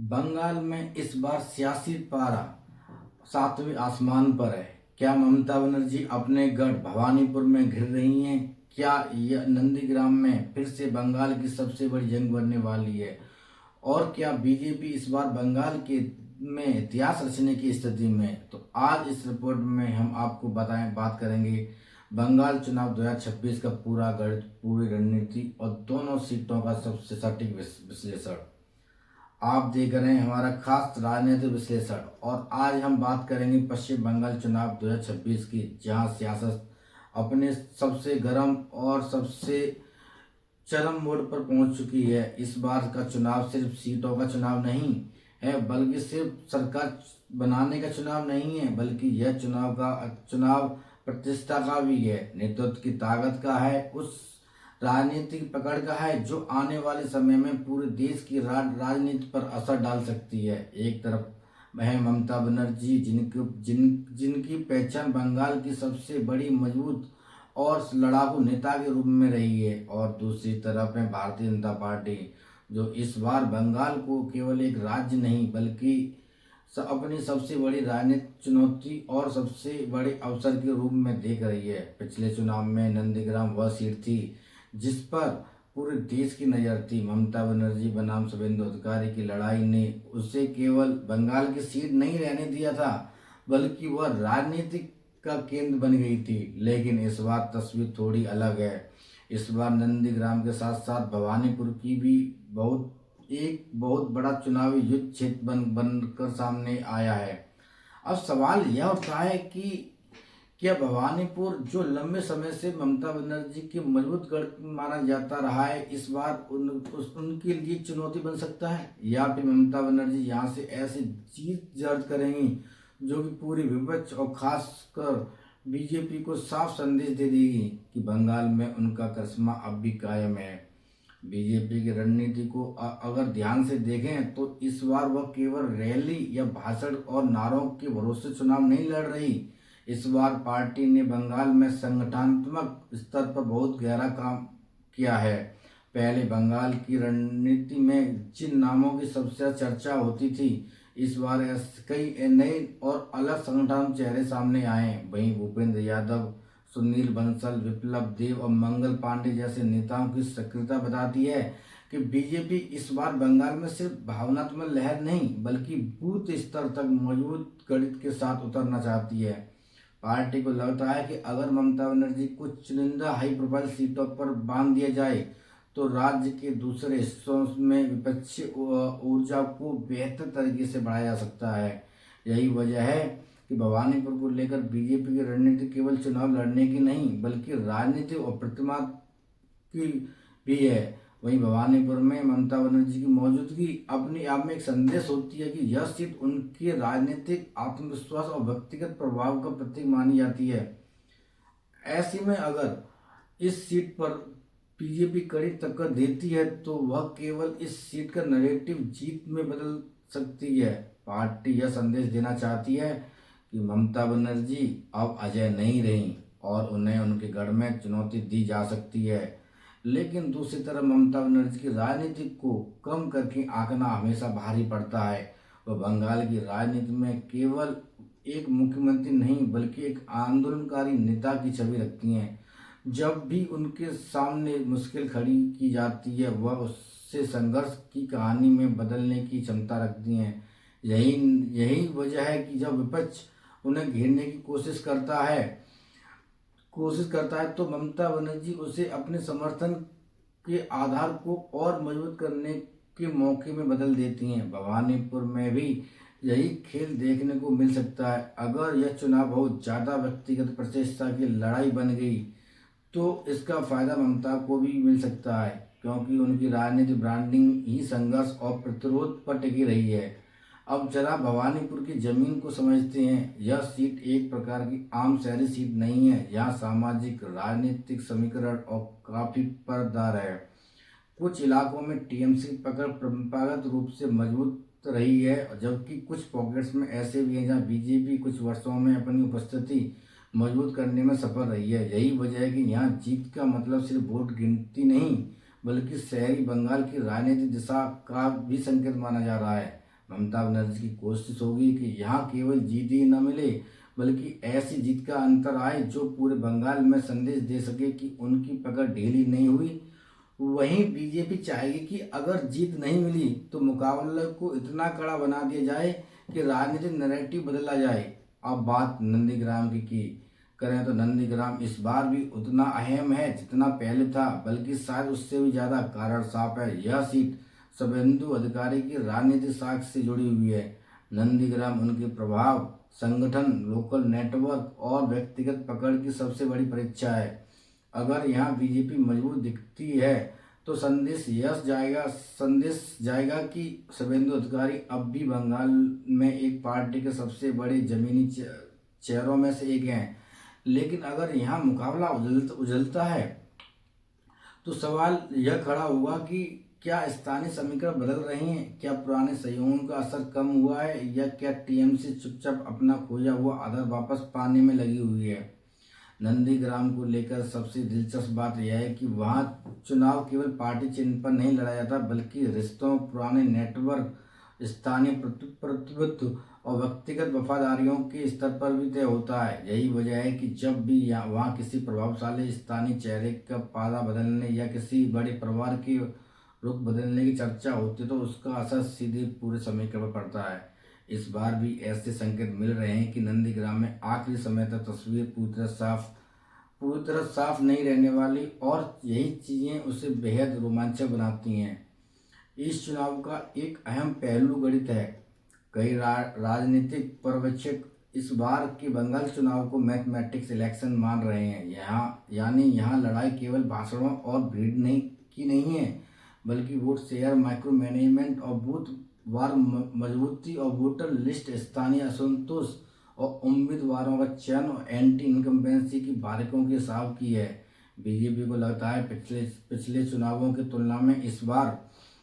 बंगाल में इस बार सियासी पारा सातवें आसमान पर है। क्या ममता बनर्जी अपने गढ़ भवानीपुर में घिर रही हैं? क्या यह नंदीग्राम में फिर से बंगाल की सबसे बड़ी जंग बनने वाली है? और क्या बीजेपी इस बार बंगाल के में इतिहास रचने की स्थिति में है? तो आज इस रिपोर्ट में हम आपको बात करेंगे बंगाल चुनाव 2026 का पूरा गणित, पूरी रणनीति और दोनों सीटों का सबसे सटीक विश्लेषण। आप देख रहे हैं हमारा खास राजनीतिक विश्लेषण। और आज हम बात करेंगे पश्चिम बंगाल चुनाव 2026 की, जहां सियासत अपने सबसे गर्म और सबसे चरम मोड़ पर पहुंच चुकी है। इस बार का चुनाव सिर्फ सीटों का चुनाव नहीं है, बल्कि सिर्फ सरकार बनाने का चुनाव नहीं है, बल्कि यह चुनाव प्रतिष्ठा का भी है, नेतृत्व की ताकत का है, उस राजनीतिक पकड़ का है जो आने वाले समय में पूरे देश की राजनीति पर असर डाल सकती है। एक तरफ है ममता बनर्जी, जिनकी पहचान बंगाल की सबसे बड़ी मजबूत और लड़ाकू नेता के रूप में रही है, और दूसरी तरफ है भारतीय जनता पार्टी, जो इस बार बंगाल को केवल एक राज्य नहीं बल्कि अपनी सबसे बड़ी राजनीतिक चुनौती और सबसे बड़े अवसर के रूप में देख रही है। पिछले चुनाव में नंदीग्राम वह सीट थी जिस पर पूरे देश की नज़र थी। ममता बनर्जी बनाम शुभेंदु अधिकारी की लड़ाई ने उसे केवल बंगाल की सीट नहीं रहने दिया था, बल्कि वह राजनीतिक का केंद्र बन गई थी। लेकिन इस बार तस्वीर थोड़ी अलग है। इस बार नंदीग्राम के साथ साथ भवानीपुर की भी बहुत बड़ा चुनावी युद्ध क्षेत्र बनकर सामने आया है। अब सवाल यह उठता है कि क्या भवानीपुर, जो लंबे समय से ममता बनर्जी के मजबूत गढ़ माना जाता रहा है, इस बार उनके लिए चुनौती बन सकता है, या फिर ममता बनर्जी यहाँ से ऐसी जीत दर्ज करेंगी जो कि पूरी विपक्ष और खासकर बीजेपी को साफ संदेश दे देगी कि बंगाल में उनका करिश्मा अब भी कायम है। बीजेपी की रणनीति को अगर ध्यान से देखें तो इस बार वह केवल रैली या भाषण और नारों के भरोसे चुनाव नहीं लड़ रही। इस बार पार्टी ने बंगाल में संगठनात्मक स्तर पर बहुत गहरा काम किया है। पहले बंगाल की रणनीति में जिन नामों की सबसे चर्चा होती थी, इस बार ऐसे कई नए और अलग संगठन चेहरे सामने आए। वहीं भूपेंद्र यादव, सुनील बंसल, विप्लव देव और मंगल पांडे जैसे नेताओं की सक्रियता बताती है कि बीजेपी इस बार बंगाल में सिर्फ भावनात्मक लहर नहीं बल्कि बूथ स्तर तक मजबूत गणित के साथ उतरना चाहती है। पार्टी को लगता है कि अगर ममता बनर्जी को चुनिंदा हाई प्रोफाइल सीटों पर बांध दिया जाए तो राज्य के दूसरे हिस्सों में विपक्षी ऊर्जा को बेहतर तरीके से बढ़ाया जा सकता है। यही वजह है कि भवानीपुर को लेकर बीजेपी की रणनीति केवल चुनाव लड़ने की नहीं बल्कि राजनीतिक और प्रतिमा की भी है। वहीं भवानीपुर में ममता बनर्जी की मौजूदगी अपने आप में एक संदेश होती है कि यह सीट उनके राजनीतिक आत्मविश्वास और व्यक्तिगत प्रभाव का प्रतीक मानी जाती है। ऐसे में अगर इस सीट पर बीजेपी कड़ी टक्कर देती है तो वह केवल इस सीट का नैरेटिव जीत में बदल सकती है। पार्टी यह संदेश देना चाहती है कि ममता बनर्जी अब अजय नहीं रही और उन्हें उनके गढ़ में चुनौती दी जा सकती है। लेकिन दूसरी तरफ ममता बनर्जी की राजनीति को कम करके आंकना हमेशा भारी पड़ता है। वह बंगाल की राजनीति में केवल एक मुख्यमंत्री नहीं बल्कि एक आंदोलनकारी नेता की छवि रखती हैं। जब भी उनके सामने मुश्किल खड़ी की जाती है वह उससे संघर्ष की कहानी में बदलने की क्षमता रखती हैं। यही यही वजह है कि जब विपक्ष उन्हें घेरने की कोशिश करता है तो ममता बनर्जी उसे अपने समर्थन के आधार को और मजबूत करने के मौके में बदल देती हैं। भवानीपुर में भी यही खेल देखने को मिल सकता है। अगर यह चुनाव बहुत ज़्यादा व्यक्तिगत प्रतिष्ठा की लड़ाई बन गई तो इसका फायदा ममता को भी मिल सकता है, क्योंकि उनकी राजनीतिक ब्रांडिंग ही संघर्ष और प्रतिरोध पर टिकी रही है। अब जरा भवानीपुर की जमीन को समझते हैं। यह सीट एक प्रकार की आम शहरी सीट नहीं है। यहाँ सामाजिक राजनीतिक समीकरण और काफी परदार है। कुछ इलाकों में टीएमसी की पकड़ परंपरागत रूप से मजबूत रही है, जबकि कुछ पॉकेट्स में ऐसे भी हैं जहाँ बीजेपी कुछ वर्षों में अपनी उपस्थिति मजबूत करने में सफल रही है। यही वजह है कि यहाँ जीत का मतलब सिर्फ वोट गिनती नहीं बल्कि शहरी बंगाल की राजनीतिक दिशा का भी संकेत माना जा रहा है। ममता बनर्जी की कोशिश होगी कि यहाँ केवल जीत ही न मिले बल्कि ऐसी जीत का अंतर आए जो पूरे बंगाल में संदेश दे सके कि उनकी पकड़ ढीली नहीं हुई। वहीं बीजेपी चाहेगी कि अगर जीत नहीं मिली तो मुकाबले को इतना कड़ा बना दिया जाए कि राजनीतिक नैरेटिव बदला जाए। अब बात नंदीग्राम की करें तो नंदीग्राम इस बार भी उतना अहम है जितना पहले था, बल्कि शायद उससे भी ज्यादा। कारण साफ है, यह सीट शुभेंदु अधिकारी की राजनीतिक साख से जुड़ी हुई है। नंदीग्राम उनके प्रभाव, संगठन, लोकल नेटवर्क और व्यक्तिगत पकड़ की सबसे बड़ी परीक्षा है। अगर यहाँ बीजेपी मजबूत दिखती है तो संदेश जाएगा कि शुभेंदु अधिकारी अब भी बंगाल में एक पार्टी के सबसे बड़े जमीनी चेहरों में से एक हैं। लेकिन अगर यहाँ मुकाबला उजलता है तो सवाल यह खड़ा होगा कि क्या स्थानीय समीकरण बदल रही हैं, क्या पुराने सहयोगों का असर कम हुआ है, या क्या टीएमसी चुपचाप अपना खोया हुआ आधार वापस पाने में लगी हुई है। नंदीग्राम को लेकर सबसे दिलचस्प बात यह है कि वहाँ चुनाव केवल पार्टी चिन्ह पर नहीं लड़ा जाता बल्कि रिश्तों, पुराने नेटवर्क, स्थानीय प्रतिबद्ध और व्यक्तिगत वफादारियों के स्तर पर भी तय होता है। यही वजह है कि जब भी वहाँ किसी प्रभावशाली स्थानीय चेहरे का पाला बदलने या किसी बड़े परिवार के रुख बदलने की चर्चा होती है तो उसका असर सीधे पूरे समीकरण पर पड़ता है। इस बार भी ऐसे संकेत मिल रहे हैं कि नंदीग्राम में आखिरी समय तक तस्वीर पूरी तरह साफ नहीं रहने वाली, और यही चीजें उसे बेहद रोमांचक बनाती हैं। इस चुनाव का एक अहम पहलू गणित है। कई राजनीतिक पर्यवेक्षक इस बार के बंगाल चुनाव को मैथमेटिक्स इलेक्शन मान रहे हैं। यहाँ लड़ाई केवल भाषणों और भीड़ नहीं है, बल्कि वोट शेयर, माइक्रो मैनेजमेंट और बूथ वार मजबूती और वोटर लिस्ट, स्थानीय असंतोष और उम्मीदवारों का चयन और एंटी इनकम्बेंसी की बारीकों के हिसाब की है। बीजेपी को लगता है पिछले चुनावों की तुलना में इस बार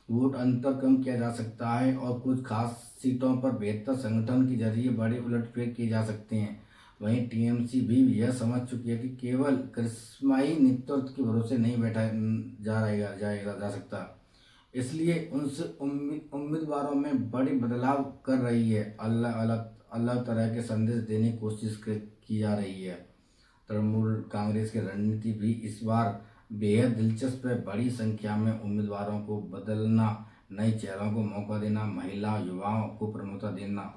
वोट अंतर कम किया जा सकता है और कुछ खास सीटों पर बेहतर संगठन के जरिए बड़े उलटफेर किए जा सकते हैं। वहीं टीएमसी भी यह समझ चुकी है कि केवल करिश्माई नेतृत्व के भरोसे नहीं बैठा जा सकता, इसलिए उनसे उम्मीदवारों में बड़े बदलाव कर रही है। अलग तरह के संदेश देने की कोशिश की जा रही है। तृणमूल कांग्रेस की रणनीति भी इस बार बेहद दिलचस्प है। बड़ी संख्या में उम्मीदवारों को बदलना, नए चेहरों को मौका देना, महिला युवाओं को प्रमुखता देना,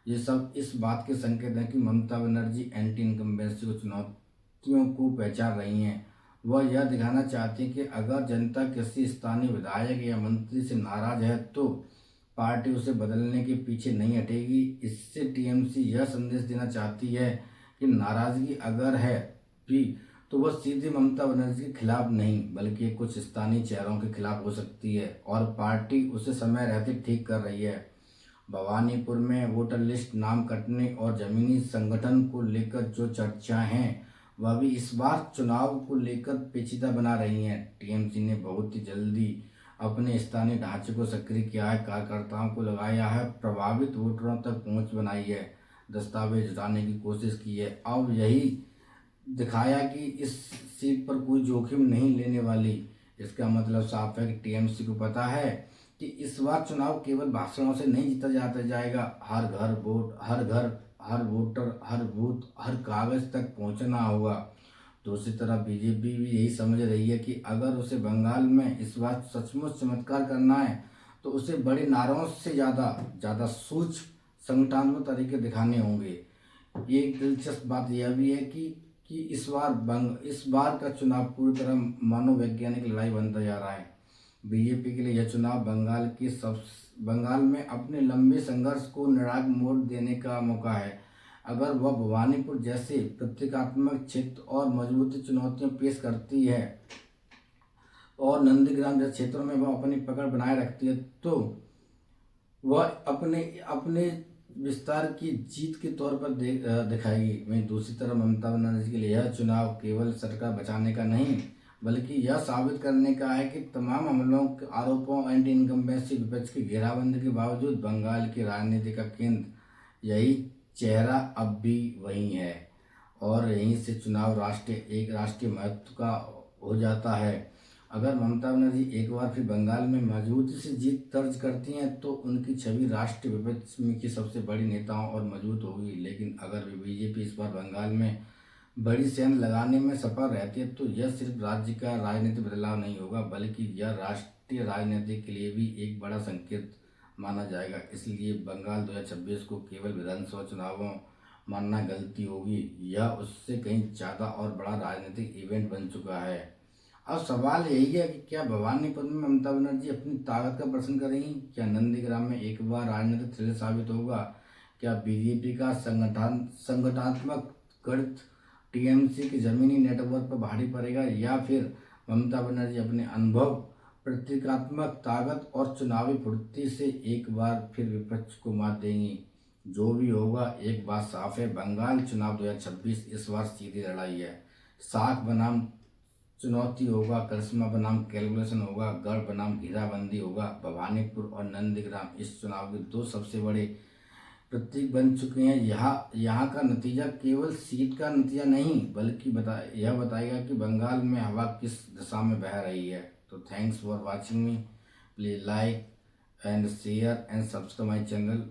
ये सब इस बात के संकेत हैं कि ममता बनर्जी एंटी इनकम्बेंसी को चुनौतियों को पहचान रही हैं। वह यह दिखाना चाहती है कि अगर जनता किसी स्थानीय विधायक या मंत्री से नाराज है तो पार्टी उसे बदलने के पीछे नहीं हटेगी। इससे टीएमसी यह संदेश देना चाहती है कि नाराजगी अगर है भी तो वह सीधे ममता बनर्जी के खिलाफ नहीं बल्कि कुछ स्थानीय चेहरों के खिलाफ हो सकती है, और पार्टी उसे समय रहते ठीक कर रही है। भवानीपुर में वोटर लिस्ट नाम कटने और जमीनी संगठन को लेकर जो चर्चाएं हैं वह भी इस बार चुनाव को लेकर पेचीदा बना रही हैं। टीएमसी ने बहुत ही जल्दी अपने स्थानीय ढांचे को सक्रिय किया है, कार्यकर्ताओं को लगाया है, प्रभावित वोटरों तक पहुंच बनाई है, दस्तावेज जुटाने की कोशिश की है। अब यही दिखाया कि इस सीट पर कोई जोखिम नहीं लेने वाली। इसका मतलब साफ है कि टीएमसी को पता है कि इस बार चुनाव केवल भाषणों से नहीं जीता जाएगा। हर घर वोट, हर घर, हर वोटर, हर बूथ, हर कागज तक पहुंचना होगा। दूसरी तरफ बीजेपी भी यही समझ रही है कि अगर उसे बंगाल में इस बार सचमुच चमत्कार करना है तो उसे बड़े नारों से ज़्यादा सूझ संगठनात्मक तरीके दिखाने होंगे। एक दिलचस्प बात यह भी है कि इस बार का चुनाव पूरी तरह मनोवैज्ञानिक लड़ाई बनता जा रहा है। बीजेपी के लिए यह चुनाव बंगाल में अपने लंबे संघर्ष को निर्णायक मोड़ देने का मौका है। अगर वह भवानीपुर जैसे प्रतीकात्मक क्षेत्र और मजबूती चुनौतियां पेश करती है और नंदीग्राम जैसे क्षेत्रों में वह अपनी पकड़ बनाए रखती है तो वह अपने विस्तार की जीत के तौर पर दिखाएगी। वहीं दूसरी तरफ ममता बनर्जी के लिए यह चुनाव केवल सरकार बचाने का नहीं बल्कि यह साबित करने का है कि तमाम हमलों, आरोपों, एंटी इनकम्बेंसी विपक्ष की घेराबंदी के बावजूद बंगाल की राजनीति का केंद्र यही चेहरा अब भी वही है, और यहीं से चुनाव एक राष्ट्रीय महत्व का हो जाता है। अगर ममता बनर्जी एक बार फिर बंगाल में मजबूती से जीत दर्ज करती हैं तो उनकी छवि राष्ट्रीय विपक्ष की सबसे बड़ी नेताओं और मजबूत होगी। लेकिन अगर वे बीजेपी इस बार बंगाल में बड़ी सेना लगाने में सफल रहती है तो यह सिर्फ राज्य का राजनीतिक बदलाव नहीं होगा, बल्कि यह राष्ट्रीय राजनीति के लिए भी एक बड़ा संकेत माना जाएगा। इसलिए बंगाल 2026 को केवल विधानसभा चुनावों मानना गलती होगी, यह उससे कहीं ज़्यादा और बड़ा राजनीतिक इवेंट बन चुका है। अब सवाल यही है कि क्या भवानीपुर में ममता बनर्जी अपनी ताकत का प्रदर्शन करेंगी? क्या नंदीग्राम में एक बार राजनीतिक थ्रिल साबित होगा? क्या बीजेपी का संगठनात्मक गढ़ टीएमसी के जमीनी नेटवर्क पर भारी पड़ेगा, या फिर ममता बनर्जी अपने अनुभव, प्रतीकात्मक ताकत और चुनावी फुर्ती से एक बार फिर विपक्ष को मात देंगी? जो भी होगा, एक बात साफ है, बंगाल चुनाव 2026 इस बार सीधी लड़ाई है। साख बनाम चुनौती होगा, करिश्मा बनाम कैलकुलेशन होगा, गढ़ बनाम घेराबंदी होगा। भवानीपुर और नंदीग्राम इस चुनाव के दो सबसे बड़े प्रतीक बन चुके हैं। यहाँ का नतीजा केवल सीट का नतीजा नहीं, बल्कि यह बताएगा कि बंगाल में हवा किस दिशा में बह रही है। तो thanks for watching me, please like and share and subscribe my channel.